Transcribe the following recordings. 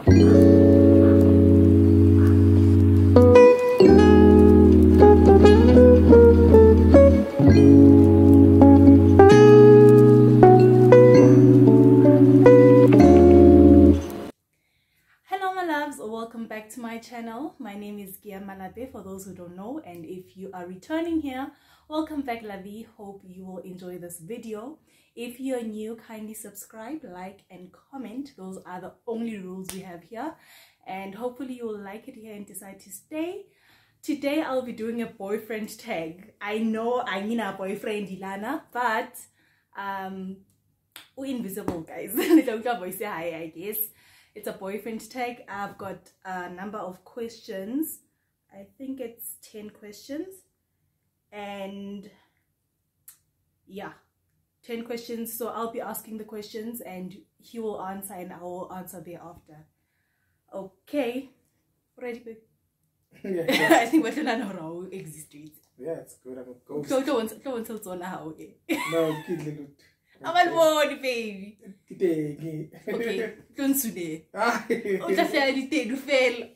Welcome back to my channel. My name is Kea Malape for those who don't know, and if you are returning here, welcome back, Lavi. Hope you will enjoy this video. If you're new, kindly subscribe, like and comment. Those are the only rules we have here, and hopefully you will like it here and decide to stay. Today I'll be doing a boyfriend tag. I know I mean a boyfriend Ilana, but we're invisible, guys. I guess. It's a boyfriend tag. I've got a number of questions. I think it's 10 questions. And yeah, 10 questions. So I'll be asking the questions and he will answer and I will answer thereafter. Okay. Ready, babe? Yeah. I think we're going to know exists. Yeah, it's good. I'm a ghost. No, kid. I'm on baby. Okay, don't today. Oh, just say I fail.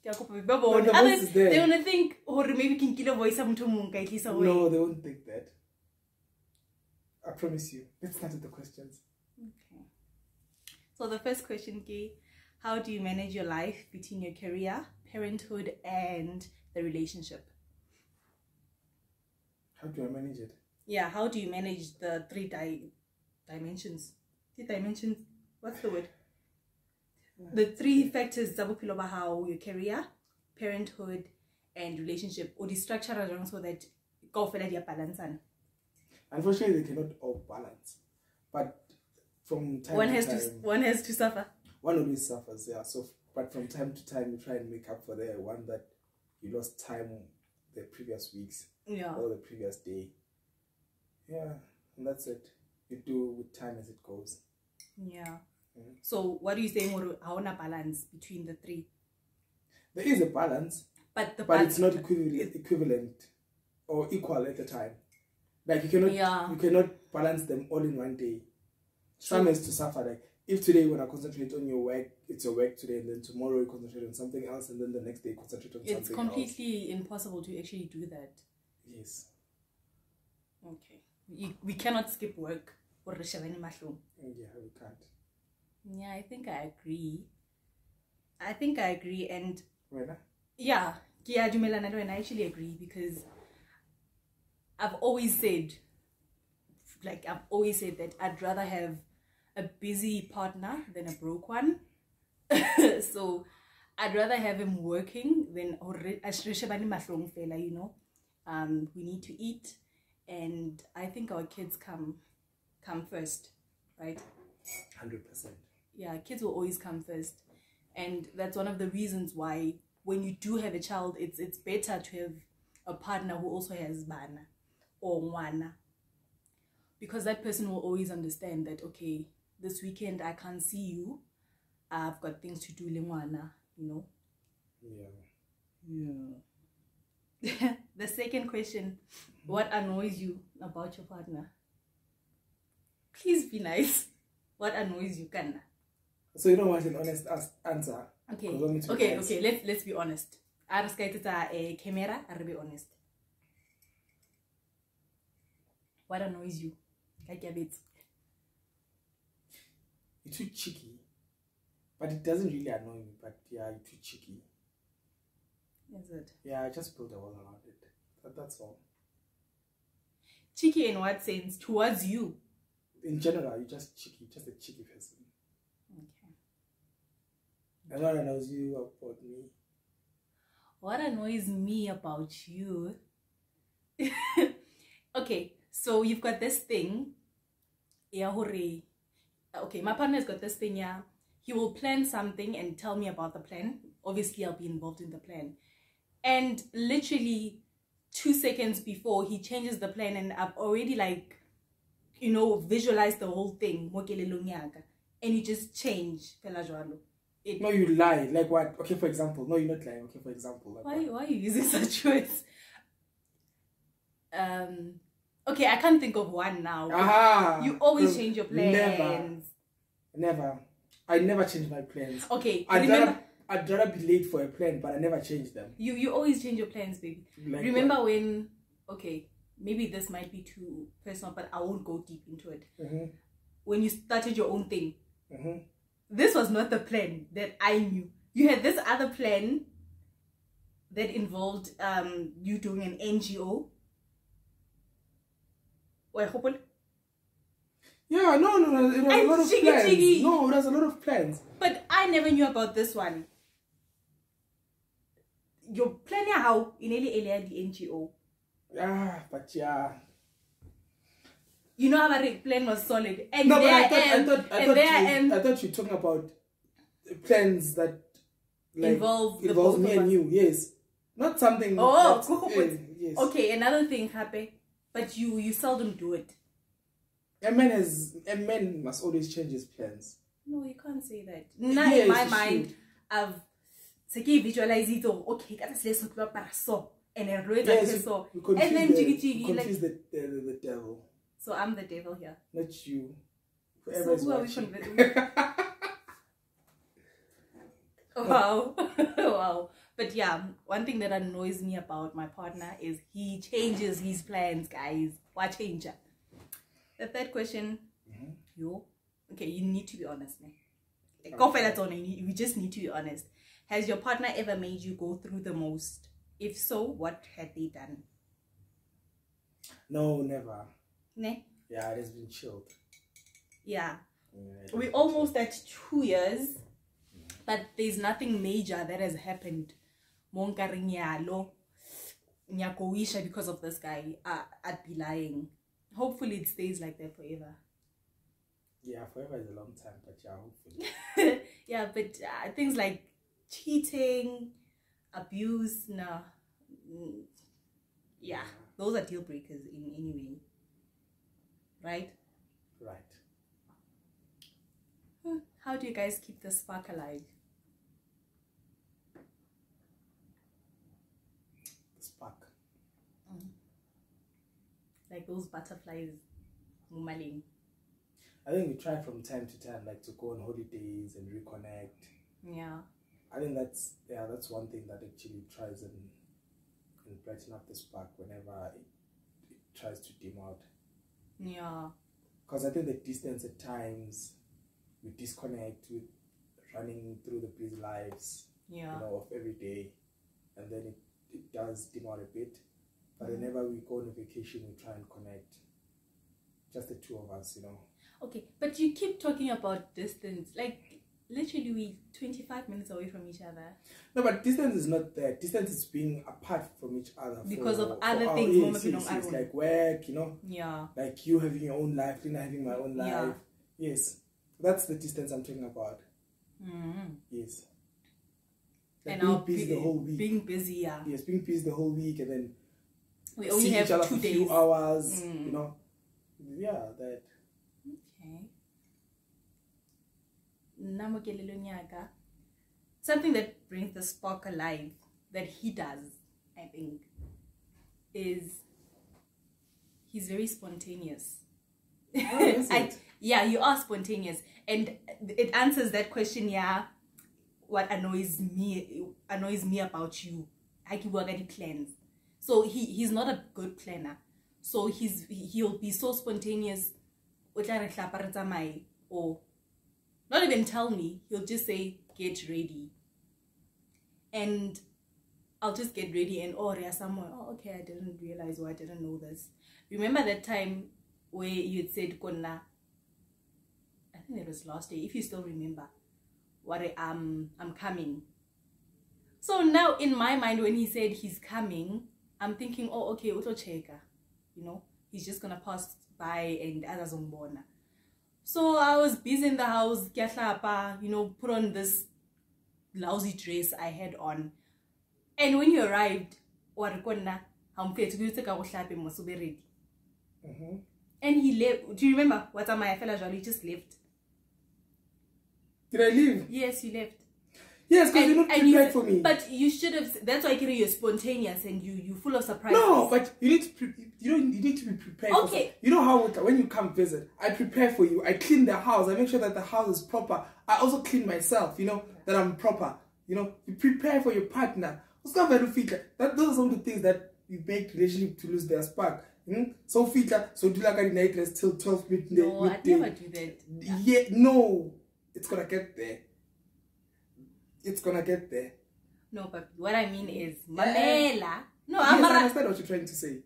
They wanna think, or maybe can kill a voice some to moon. No, they won't think that. I promise you. Let's start with the questions. Okay. So the first question, Kay, how do you manage your life between your career, parenthood, and the relationship? How do I manage it? Yeah, how do you manage the three dimensions? The dimensions, what's the word? The three factors about how your career, parenthood, and relationship, or the structure around so that go for that balance. Unfortunately, they cannot all balance. But from time to time, one has to suffer. One always suffers, yeah. So, but from time to time, you try and make up for the one that you lost time the previous weeks, yeah, or the previous day. Yeah, and that's it. You do with time as it goes. Yeah. So what do you say more how na balance between the three? There is a balance, but it's not equivalent or equal at the time. Like you cannot balance them all in one day. Some has to suffer. Like if today you wanna concentrate on your work, it's your work today, and then tomorrow you concentrate on something else, and then the next day you concentrate on something else. It's completely impossible to actually do that. Yes. Okay. We cannot skip work or yeah, we can't. Yeah, I think I agree. And yeah, and I actually agree, because I've always said that I'd rather have a busy partner than a broke one. So I'd rather have him working than you know. We need to eat. And I think our kids come first, right? 100%. Yeah, kids will always come first. And that's one of the reasons why when you do have a child, it's better to have a partner who also has bana or wana. Because that person will always understand that, okay, this weekend I can't see you. I've got things to do, lingwana, you know? Yeah. The second question, what annoys you about your partner? Please be nice. What annoys you, Kanna? So you don't want an honest answer? Okay. Let's be honest. I was going to a camera. I'll be honest. What annoys you? You're too cheeky, but it doesn't really annoy me. But yeah, you're too cheeky. Is it? Yeah, I just build a wall around it. That's all. Cheeky in what sense? Towards you? In general, you're just cheeky, just a cheeky person. Okay. And what annoys you about me? What annoys me about you? Okay, so you've got this thing. Yeah, hooray. Okay, my partner's got this thing, yeah. He will plan something and tell me about the plan. Obviously, I'll be involved in the plan. And literally 2 seconds before, he changes the plan and I've already visualized the whole thing. And you just change. No, you lie. Like what? Okay, for example. No, you're not lying. Okay, for example. Like why are you using such words? Okay, I can't think of one now. You always change your plans. Never. I never change my plans. Okay, I'd rather be late for a plan, but I never change them. You always change your plans, baby. Like remember what? When, okay, maybe this might be too personal, but I won't go deep into it. When you started your own thing, this was not the plan that I knew. You had this other plan that involved you doing an NGO. Yeah, no. It was a lot of plans. No, it was a lot of plans. But I never knew about this one. Your plan how in the NGO. Yeah, but yeah. You know our plan was solid. And no, but I thought you were talking about plans that like involves me and you. Yes, not something. Yes. Okay, another thing happened, but you seldom do it. A man must always change his plans. No, you can't say that. Now in my mind, I've visualized it. Okay, let's talk about so and then read so and then confuse the devil. So I'm the devil here. Not you. So who are we convincing? Wow. Wow. But yeah, one thing that annoys me about my partner is he changes his plans, guys. What change? The third question, okay, you need to be honest, man. You just need to be honest. Has your partner ever made you go through the most? If so, what had they done? No, never. Ne? Yeah, it has been chilled. Yeah. We're almost at 2 years, but there's nothing major that has happened. Because of this guy, I'd be lying. Hopefully it stays like that forever. Yeah, forever is a long time, but yeah, hopefully. Yeah, but things like cheating, abuse, nah. Yeah, those are deal breakers in any way. Right? Right. How do you guys keep the spark alive? The spark. Like those butterflies. I think we try from time to time, like to go on holidays and reconnect. Yeah. I think that's one thing that actually tries and brighten up the spark whenever it tries to dim out. Yeah. Because I think the distance at times we disconnect with running through the busy lives, of every day, and then it does dim out a bit. But whenever we go on a vacation, we try and connect. Just the two of us, Okay, but you keep talking about distance. Like, literally, we 25 minutes away from each other. No, but distance is not there. Distance is being apart from each other. Because of other things. Yes, like work, Yeah. Like you having your own life, Lina having my own life. Yeah. Yes. That's the distance I'm talking about. Yes. Like and being busy the whole week. Being busy, yeah. Yes, being busy the whole week and then we only see have each other 2 for a days. few hours, Yeah, that. Okay. Something that brings the spark alive that he does, I think, is he's very spontaneous. Oh, yeah, you are spontaneous, and it answers that question. Yeah, what annoys me about you. I can work at the plans. So he's not a good planner. So he'll be so spontaneous. Or not even tell me. He'll just say, get ready. And I'll just get ready and somewhere. Oh, okay, I didn't realize or I didn't know this. Remember that time where you'd said, Konna, I think it was last day, if you still remember, I'm coming. So now in my mind, when he said he's coming, I'm thinking, oh, okay, Uto Cheka. He's just gonna pass by and Azazombona. So I was busy in the house, put on this lousy dress I had on. And when you arrived, and he left. Do you remember what I felt? He just left. Did I leave? Yes, you left. Yes, because you're not prepared for me. But you should have. That's why you're spontaneous and you're full of surprises. No, but you need to you need to be prepared. Okay. You know how when you come visit, I prepare for you. I clean the house. I make sure that the house is proper. I also clean myself. You know that I'm proper. You know, you prepare for your partner. Those are some of the things that you make relationship to lose their spark. So so do like a night rest till 12 midday. No, I'd never do that. Yeah, no, it's gonna get there. It's gonna get there. No, but what I mean is, Mamela. No, yes, I understand what you're trying to say.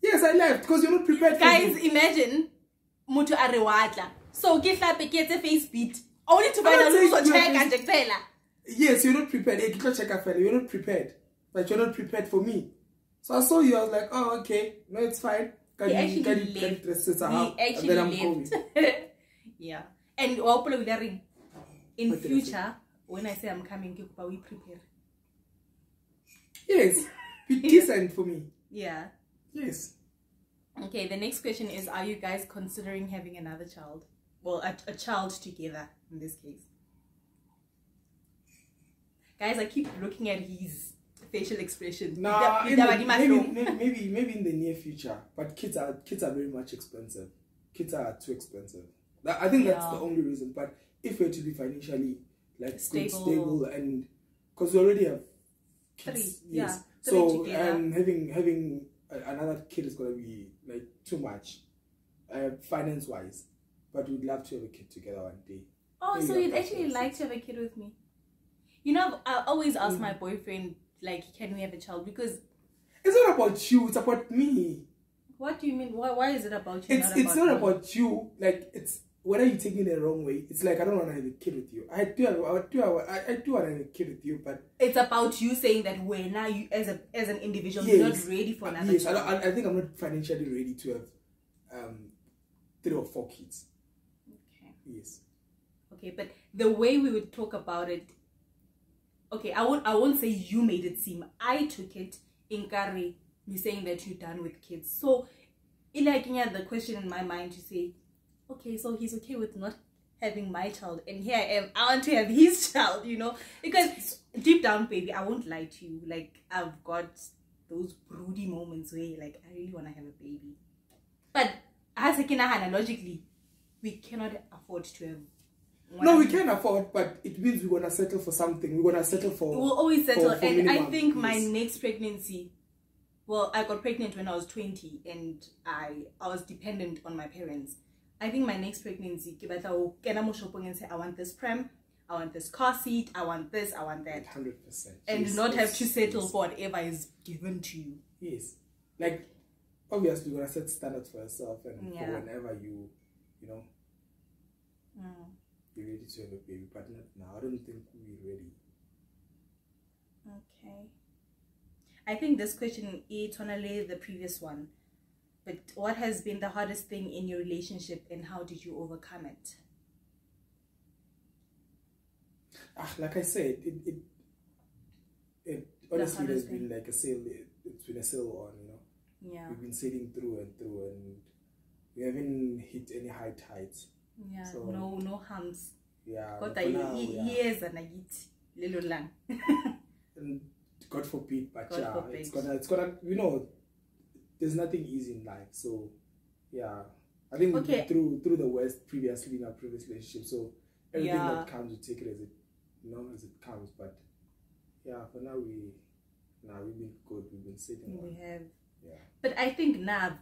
Yes, I left because you're not prepared. Guys, imagine mutu arewatla. So get a face beat. Only to find out who's check and check. Yes, you're not prepared. Hey, you're not prepared. But you're not prepared for me. So I saw you, I was like, oh, okay. No, it's fine. Can you dress this out? And then I'm going. Yeah. And in future, when I say I'm coming, we prepare. Yes. Be decent for me. Yeah. Yes. Okay, the next question is, are you guys considering having another child? Well, a child together, in this case. Guys, I keep looking at his facial expression. Nah, maybe in the near future. But kids are very much expensive. Kids are too expensive. I think that's the only reason. But if we're to be financially stable, and because we already have kids, yes. So having another kid is gonna be like too much, finance wise. But we'd love to have a kid together one day. Oh, maybe so you'd actually like to have a kid with me? You know, I always ask my boyfriend, like, can we have a child? Because it's not about you, it's about me. What do you mean? Why is it about you? It's not about you. Like, it's whether you take it the wrong way. It's like, I don't want to have a kid with you. I do want to have a kid with you, but it's about you saying that we're now, you as an individual, you're not ready for another child. I think I'm not financially ready to have 3 or 4 kids. Okay. Yes. Okay, but the way we would talk about it. Okay, I won't say you made it seem. I took it in Kari, you saying that you're done with kids. So, like, the question in my mind to say, okay, so he's okay with not having my child, and here I am. I want to have his child, you know, because deep down, baby, I won't lie to you. Like, I've got those broody moments where, like, I really want to have a baby, but as a kinahana, logically, we cannot afford to have. No, we can afford, but it means we're gonna settle for something. We're gonna settle for. We'll always settle, and minimum. I think my yes. next pregnancy. Well, I got pregnant when I was 20, and I was dependent on my parents. I think my next pregnancy, I want this pram, I want this car seat, I want this, I want that. 100%. And yes, not have to settle for whatever is given to you. Yes, like obviously you're gonna set standards for yourself, and for whenever you know. You're ready to have a baby, but not now. I don't think we're ready. Okay. I think this question is tonally the previous one. But what has been the hardest thing in your relationship, and how did you overcome it? Like I said, it honestly has been like a sail. It's been a sail on, you know. Yeah. We've been sailing through, and we haven't hit any high tides. Yeah, so, no humps. Yeah, but years and I get little lang. And God forbid, but it's gonna. You know, there's nothing easy in life. So, yeah, I think we've been through the worst previously in our previous relationship. So everything that comes, we take it as it comes. But yeah, for now we've been good. We've been sitting. We have. Yeah. But I think now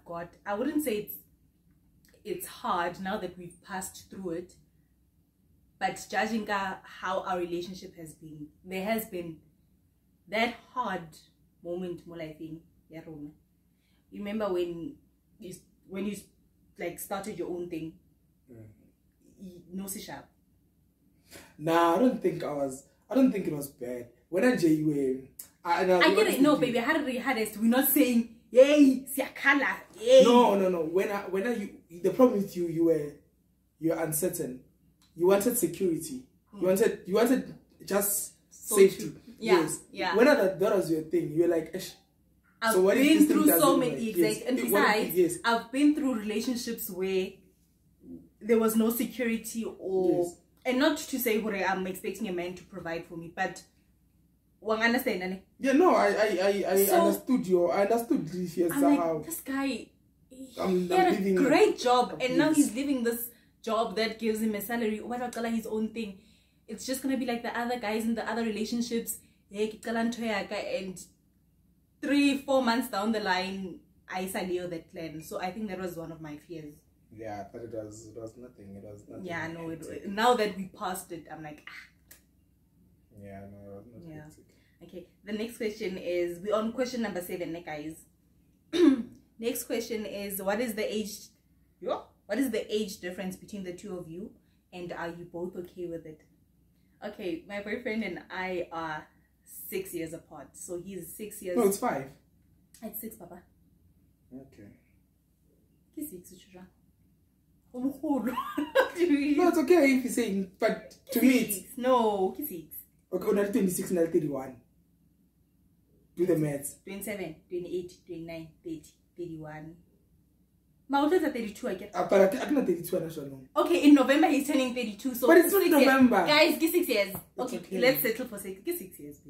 I wouldn't say it's hard now that we've passed through it, but judging how our relationship has been, there has been that hard moment more like in Yaroma. You remember when you like started your own thing? No sharp. Nah, I don't think it was bad. When I get it. No, baby, hardest. We're not saying yay, siakala, yay. No. The problem with you're uncertain. You wanted security. You wanted just safety. Yes. Yeah. When that was your thing, you were like, I've been through so many and besides, I've been through relationships where there was no security or And not to say I'm expecting a man to provide for me, but understand? Yeah, no, I understood I understood this here somehow. Like, this guy, he had a great job, and now he's living this job that gives him a salary. His own thing. It's just gonna be like the other guys in the other relationships. And 3-4 months down the line, I salio that plan. So I think that was one of my fears. Yeah, but it was nothing. It was nothing. Yeah, no. Now that we passed it, I'm like, Yeah, no, it was not hectic. Okay. The next question is, we're on question number 7, guys. Next question is, what is the age difference between the two of you, and are you both okay with it? Okay, my boyfriend and I are 6 years apart. So he's 6 years. No, it's 5. It's 6, Papa. Okay. He's 6, No, it's okay if you're saying, but to me it's... No, he's 6. Okay, now 26, now 31. Do the maths. 27, 28, 29, 30, 31. My oldest are 32, I get. But I cannot 32. Okay, in November he's turning 32. So but it's not November. Guys, give 6 years. Okay, let's settle for 6. Give 6 years.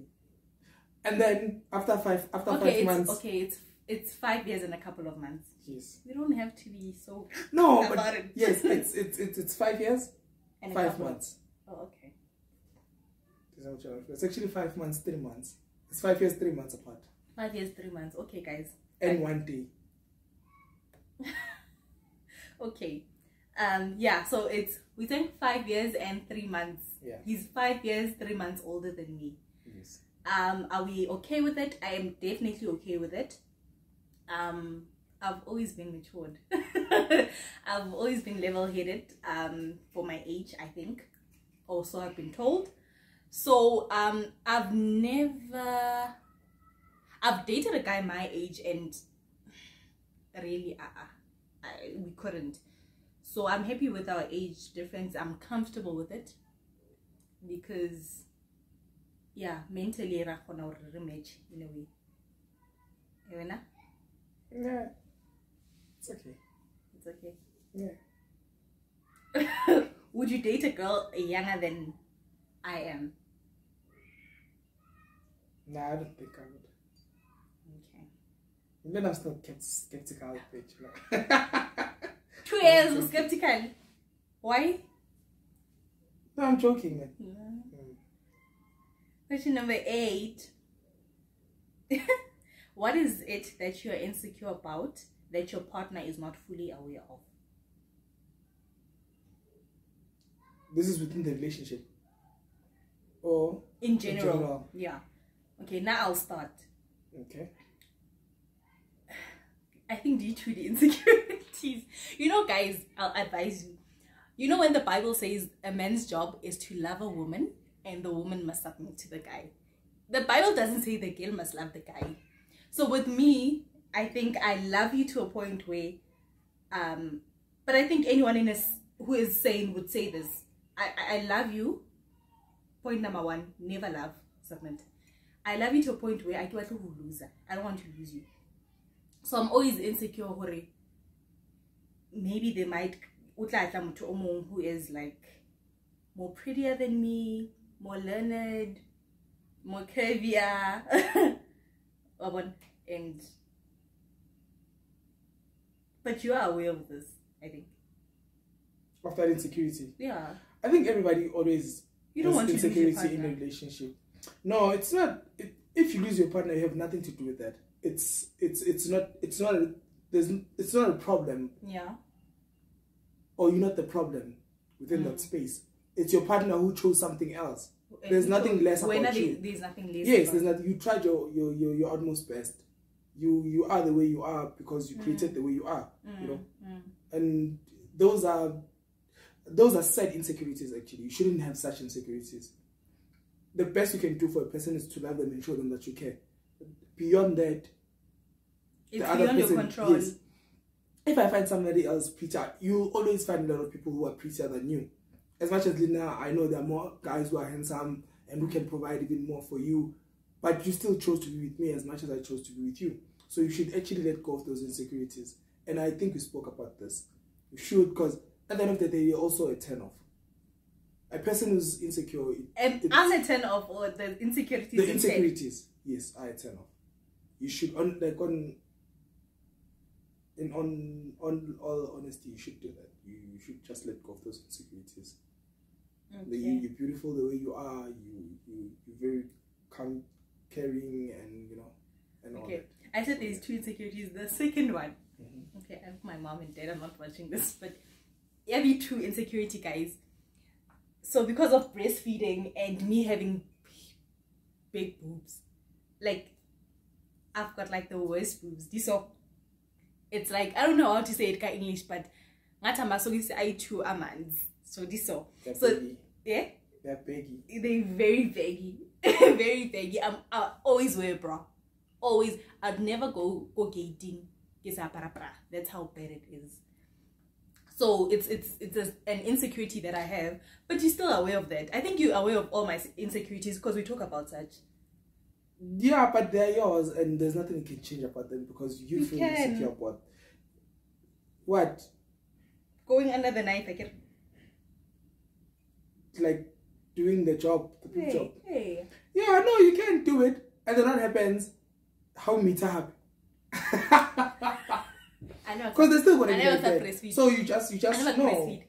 And then after 5 months. Okay, it's 5 years and a couple of months. Yes. We don't have to be so. No, but it. Yes, it's 5 years and 5 months. Oh, okay. It's actually 5 months, 3 months. It's 5 years, 3 months apart. 5 years, 3 months. Okay, guys. And 1 day. Okay. Yeah, so we think 5 years and 3 months. Yeah. He's 5 years, 3 months older than me. Yes. Are we okay with it? I am definitely okay with it. I've always been matured. I've always been level-headed for my age, I think. Also, I've been told. So I've dated a guy my age, and really we couldn't. So I'm happy with our age difference. I'm comfortable with it because mentally ra khona hore re match in a way. Yeah, it's okay. It's okay. Yeah. Would you date a girl younger than I am? Nah, I don't think I would. Okay. And then I'm still skeptical, bitch. 2 years of skeptical. Why? No, I'm joking, man. Question number 8. What is it that you are insecure about that your partner is not fully aware of? This is within the relationship? Or in general? Yeah. Okay, now I'll start. Okay. I think due to the insecurities. You know, guys, I'll advise you. You know when the Bible says a man's job is to love a woman and the woman must submit to the guy. The Bible doesn't say the girl must love the guy. So with me, I think I love you to a point where, but I think anyone who is sane would say this. I love you. Point number 1, never love, submit. I love you to a point where I don't want to lose. I don't want to lose you. So I'm always insecure. Maybe they might who is like more prettier than me, more learned, more curvier, and but you are aware of this, I think. Of that insecurity? Yeah. I think everybody always has want insecurity in a relationship. No, it's not. If you lose your partner, you have nothing to do with that. It's not a problem. Yeah. Or you're not the problem within that space. It's your partner who chose something else. There's nothing less about you. There's nothing less. Yes, there's not. You tried your utmost best. You are the way you are because you created the way you are. You know, and those are sad insecurities. Actually, you shouldn't have such insecurities. The best you can do for a person is to love them and show them that you care. Beyond that, it's beyond your control. Yes. If I find somebody else prettier, you'll always find a lot of people who are prettier than you. As much as Lina, I know there are more guys who are handsome and who can provide even more for you, but you still chose to be with me as much as I chose to be with you. So you should actually let go of those insecurities. And I think we spoke about this. You should, because at the end of the day, you're also a turn-off. A person who's insecure. I'm a turn off, or the insecurities. The insecurities, yes, I turn off. You should on all honesty, you should do that. You should just let go of those insecurities. Okay. You're beautiful the way you are. You're very caring, and and all that. I said there's 2 insecurities. The second one. Okay, I hope my mom and dad are not watching this, but every 2 insecurity, guys. So because of breastfeeding and me having big boobs, like I've got like the worst boobs. It's like, I don't know how to say it in English, but I 2 amans. So yeah, they're baggy. They're very baggy. Very baggy. I always wear a bra. Always. I'd never go gating. That's how bad it is. So it's an insecurity that I have, but you're still aware of that. I think you're aware of all my insecurities because we talk about such. Yeah, but they're yours, and there's nothing you can change about them because you feel insecure about what? Going under the knife, I get. Like doing the job, the job. Hey. Yeah, no, you can't do it, and then what happens? How meet up? I know. Because they're still going to breastfeed. So you just breastfeed.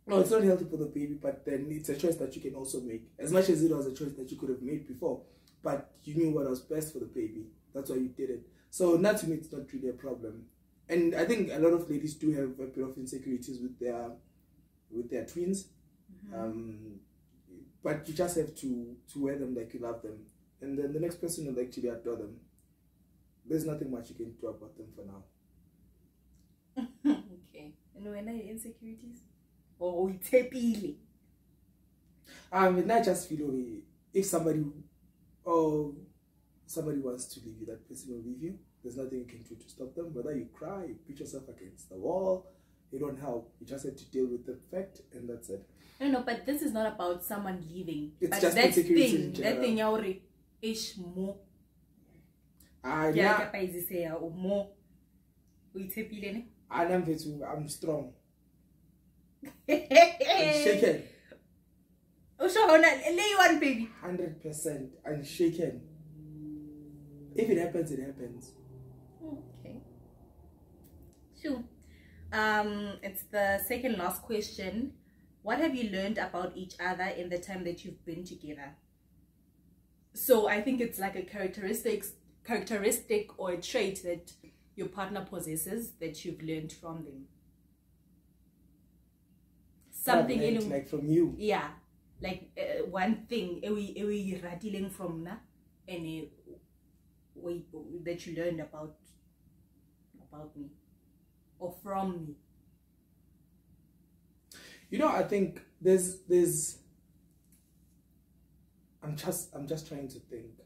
No, it's not healthy for the baby, but then it's a choice that you can also make. As much as it was a choice that you could have made before, but you knew what was best for the baby. That's why you did it. So that to me, it's not really a problem. And I think a lot of ladies do have a bit of insecurities with their twins. But you just have to wear them like you love them, and then the next person will actually adore them. There's nothing much you can do about them for now. Okay. And when are your insecurities? Oh, it's happy. I just feel if somebody wants to leave you, that person will leave you. There's nothing you can do to stop them. Whether you cry, you beat yourself against the wall, it don't help. You just have to deal with the fact, and that's it. No, but this is not about someone leaving. It's but just that insecurity. That thing yauri is more. I'm strong. I'm shaken. Oh, sure, lay one baby. 100%. I'm shaken. If it happens, it happens. Okay. Sure. It's the second last question. What have you learned about each other in the time that you've been together? So I think it's like a characteristic or a trait that your partner possesses that you've learned from them. Something like from you. Yeah, like one thing we rattling from na, and that you learned about me or from me. I think there's I'm just trying to think.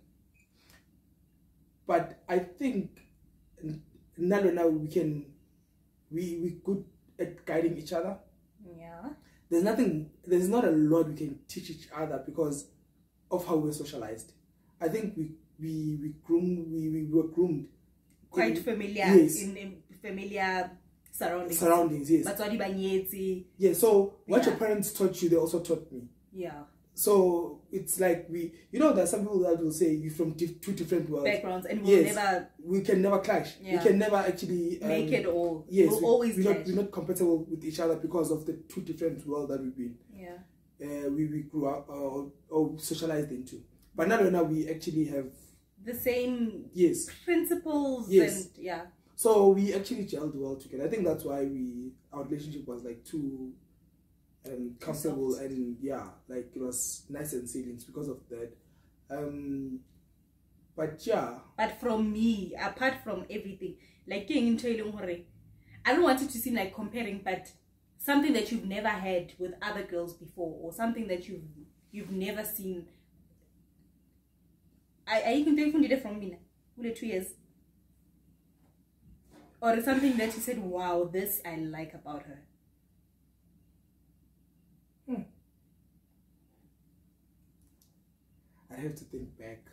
But I think now we good at guiding each other. Yeah. There's not a lot we can teach each other because of how we're socialized. I think we were groomed. Quite familiar, yes. in familiar surroundings. Surroundings, yes. Yeah, so what your parents taught you, they also taught me. Yeah. So it's like there's some people that will say you're from 2 different worlds. Backgrounds, and we can never clash. Yeah. We can never actually make it all. Yes, we'll always clash. We're not compatible with each other because of the 2 different worlds that we've been. Yeah. We grew up or socialized into. But now we actually have the same principles. Yes. And yeah. So we actually gelled well together. I think that's why our relationship was like too comfortable, and like it was nice and salient because of that. But from me, apart from everything, like I don't want it to seem like comparing, but something that you've never had with other girls before, or something that you've never seen. I even did it from me now, 2 years. Or something that you said, wow, this I like about her. I have to think back.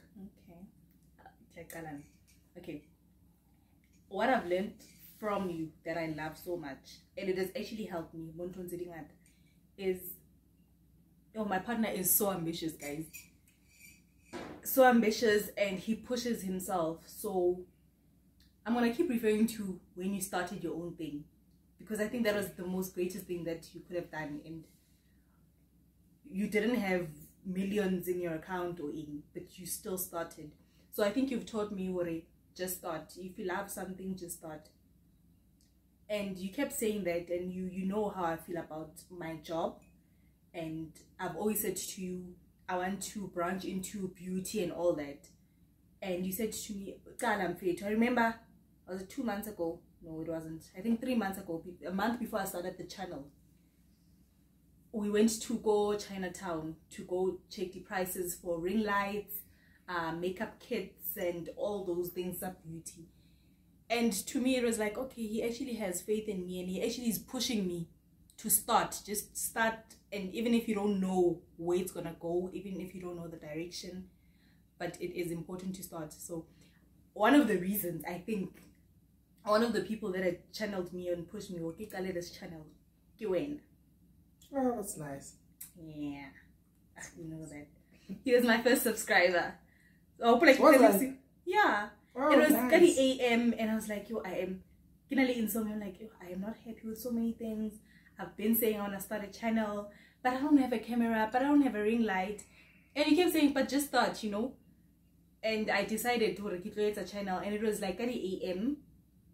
Okay. What I've learned from you that I love so much, and it has actually helped me, is Oh, my partner is so ambitious, guys. So ambitious, and he pushes himself. So I'm gonna keep referring to when you started your own thing, because I think that was the most greatest thing that you could have done, and you didn't have millions in your account or in, but you still started. So I think you've taught me, Wore, just start. If you love something, just start. And you kept saying that, and you know how I feel about my job, and I've always said to you, I want to branch into beauty and all that. And you said to me, I remember, was it 2 months ago? No, it wasn't. I think 3 months ago, a month before I started the channel. We went to go Chinatown to go check the prices for ring lights, makeup kits, and all those things of beauty. And to me, it was like, okay, he actually has faith in me, and he actually is pushing me to start. Just start. And even if you don't know where it's gonna go, even if you don't know the direction, but it is important to start. So one of the reasons, I think, one of the people that had channeled me and pushed me, okay, this channel, Kiwen. Oh, that's nice. Yeah, you know that. He was my first subscriber. So yeah. Oh, it was nice. 30 AM, and I was like, yo, I'm like, yo, I am not happy with so many things. I've been saying I want to start a channel, but I don't have a camera, but I don't have a ring light. And he kept saying, but just start, you know. And I decided to create a channel, and it was like 30 AM.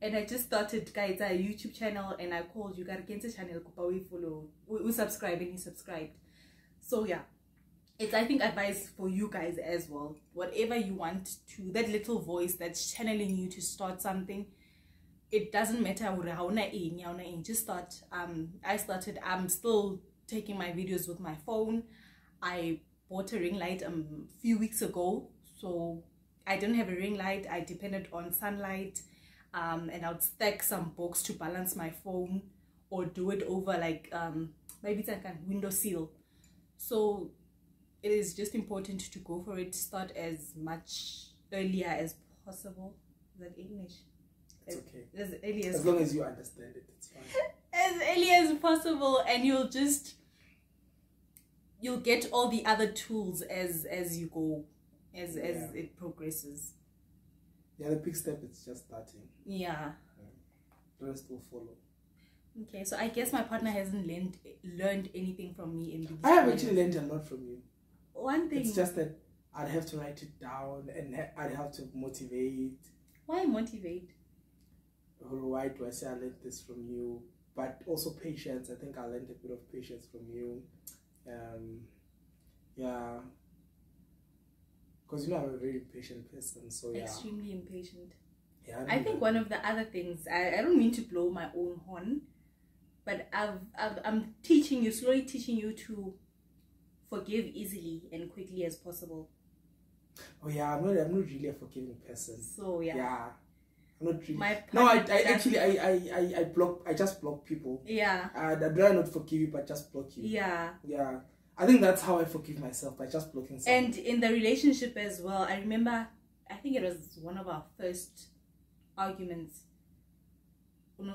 And I just started, guys, a YouTube channel, and I called you, guys, channel, we follow, we subscribe, and he subscribed. So yeah, it's, I think, advice for you guys as well. Whatever you want to, that little voice that's channeling you to start something, it doesn't matter, just start. I started, I'm still taking my videos with my phone. I bought a ring light a few weeks ago, so I didn't have a ring light. I depended on sunlight, and I would stack some books to balance my phone, or do it over like maybe it's like a window sill. So it is just important to go for it. Start as much earlier as possible. Is that English? It's okay. As early as long as you understand it, it's fine. As early as possible, and you'll get all the other tools as you go, as it progresses. Yeah, the big step is just starting. Yeah. The rest will follow. Okay, so I guess my partner hasn't learned anything from me in the I have actually learned a lot from you. One thing. It's just that I'd have to write it down, and I'd have to motivate. Why motivate? Why do I say I learned this from you? But also patience. I think I learned a bit of patience from you. Yeah. Because I'm a very impatient person, so yeah. Extremely impatient. Yeah. I think one of the other things, I don't mean to blow my own horn, but I'm slowly teaching you to forgive easily and quickly as possible. Oh yeah, I'm not really a forgiving person. So yeah. Yeah. I'm not really. I just block people. Yeah. I'd rather not forgive you, but just block you. Yeah. Yeah. I think that's how I forgive myself, by just blocking someone. And in the relationship as well, I remember, I think it was one of our first arguments. What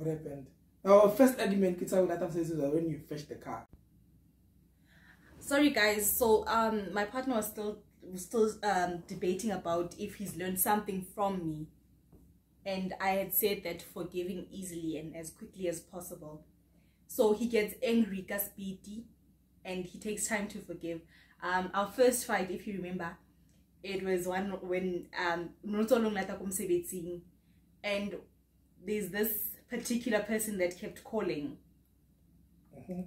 happened? Our first argument was when you fetched the car. Sorry guys, so my partner was still debating about if he's learned something from me. And I had said that forgiving easily and as quickly as possible. So he gets angry, Gaspiti, and he takes time to forgive. Our first fight, if you remember, it was one when and there's this particular person that kept calling.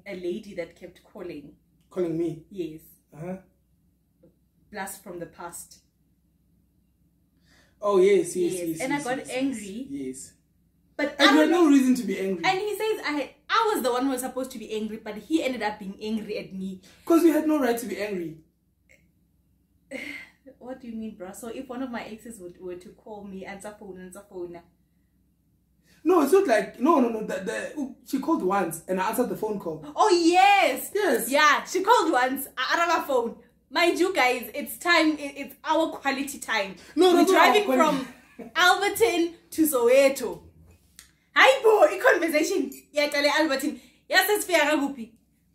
A lady that kept calling. Calling me? Yes. Blast from the past. Oh yes. And I got angry. Yes. But I had no reason to be angry. And he says I was the one who was supposed to be angry, but he ended up being angry at me. Because you had no right to be angry. What do you mean, bro? So if one of my exes were to call me, answer phone. No, it's not like no. She called once and I answered the phone call. Oh yes. Yes. Yeah, she called once. I answered my phone. Mind you guys, it's time. It's our quality time. No, we're driving from Alberton to Soweto. Hi, boy, conversation. Yeah, tell Albertine. Yes, it's fair.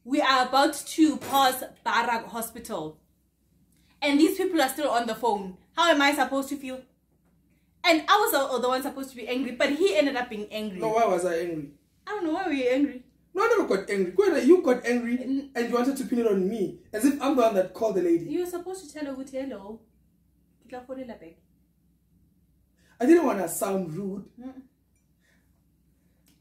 We are about to pass Barak Hospital. And these people are still on the phone. How am I supposed to feel? And I was the one supposed to be angry, but he ended up being angry. No, why was I angry? I don't know, why were you angry? No, I never got angry. You got angry and you wanted to pin it on me. As if I'm the one that called the lady. You were supposed to tell her hello. I didn't want to sound rude.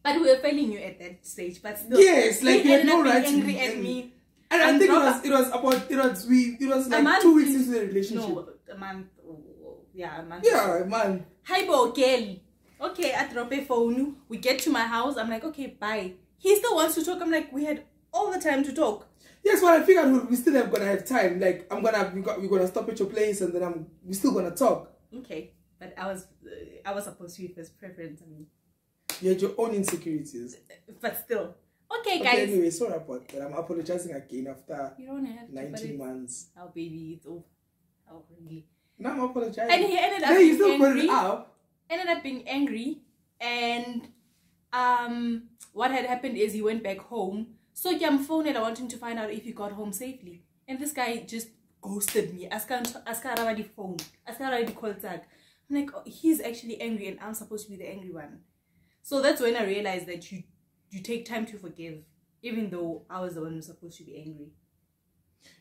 But we were failing you at that stage. But still, yes, like you had no right to angry be at me. And I think it was like 2 weeks into the relationship. No, a month. Yeah, a month. Yeah, a month. Hi, bo, girl. Okay, I drop a phone. We get to my house. I'm like, okay, bye. He still wants to talk. I'm like, we had all the time to talk. Yes, but I figured we still gonna have time. Like, we're gonna stop at your place, and then we're still gonna talk. Okay, but I was supposed to be first preference. I mean, you had your own insecurities. But still. Okay, guys. Anyway, sorry about that. I'm apologizing again after you don't have 19 months. Oh, baby, it's over. Oh, really? No, I'm apologizing. And he ended up being angry. Ended up being angry, and what had happened is he went back home. So I'm phoning, I wanting to find out if he got home safely, and this guy just ghosted me. Ask the phone. Ask the call tag. I'm like, oh, he's actually angry, and I'm supposed to be the angry one. So that's when I realized that you take time to forgive, even though I was the one who's supposed to be angry.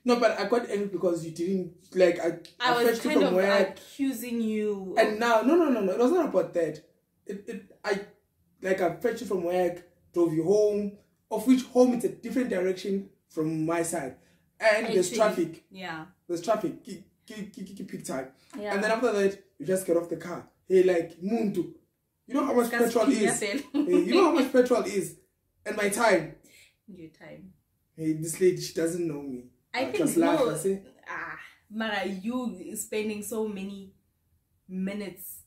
No, but I got angry because you didn't, like, I was kind of accusing you. And now, no, it was not about that. I fetched you from work, drove you home, of which home is a different direction from my side. And there's traffic. Yeah. There's traffic. Peak time. Yeah. And then after that, you just get off the car. Hey, like, Muntu. You know how much petrol is? You know how much petrol is? And my time. Your time. Hey, this lady, she doesn't know me. I think no. Mara, you spending so many minutes.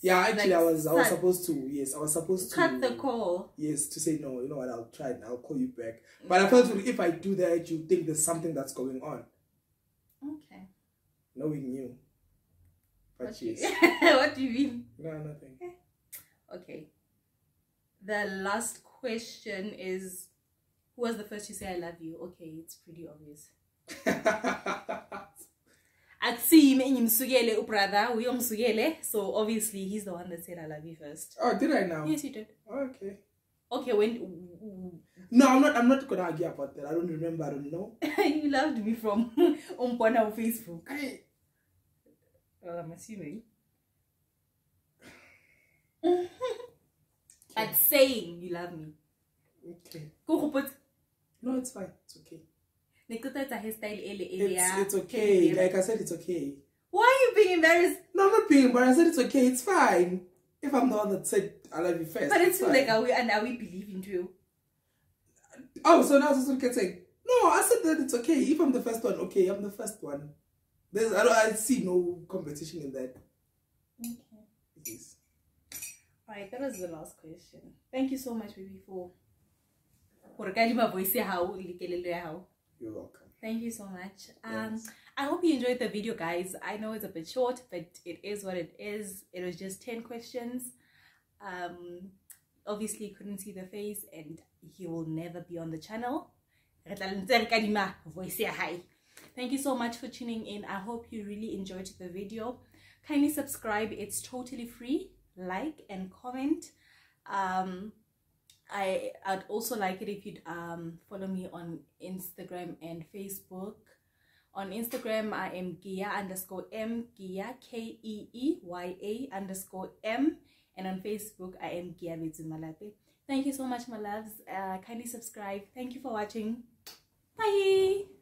Yeah, actually, like, I was supposed to. Yes, I was supposed to cut the call. Yes, to say no. You know what? I'll try and I'll call you back. But I felt if I do that, you think there's something that's going on. Okay. Knowing you. But yes. What do you mean? No, nothing. Okay. The last question is, who was the first to say I love you? Okay, it's pretty obvious. I'd see him brother, so obviously he's the one that said I love you first. Oh, did I now? Yes, you did. Okay. Okay, when no, I'm not gonna argue about that. I don't remember, I don't know. You loved me from on Facebook. Well, I'm assuming. But saying you love me. Okay. No, it's fine. It's okay. It's it's okay. Like I said, it's okay. Why are you being embarrassed? No, I'm not being embarrassed. I said it's okay. It's fine. If I'm the one that said I love you first. But it's like, are we believing too? Oh, so now it's okay saying, no, I said that it's okay. If I'm the first one, okay, I'm the first one. I see no competition in that. Okay. Yes. Alright, that was the last question. Thank you so much, baby, for you're welcome. Thank you so much. Yes. I hope you enjoyed the video, guys. I know it's a bit short, but it is what it is. It was just 10 questions. Obviously couldn't see the face, and he will never be on the channel. Thank you so much for tuning in. I hope you really enjoyed the video. Kindly subscribe. It's totally free. Like and comment. I'd also like it if you'd follow me on Instagram and Facebook. On Instagram, I am Kea_M, Kea KEEYA_M, and on Facebook, I am Kea Malape. Thank you so much, my loves. Kindly subscribe. Thank you for watching. Bye.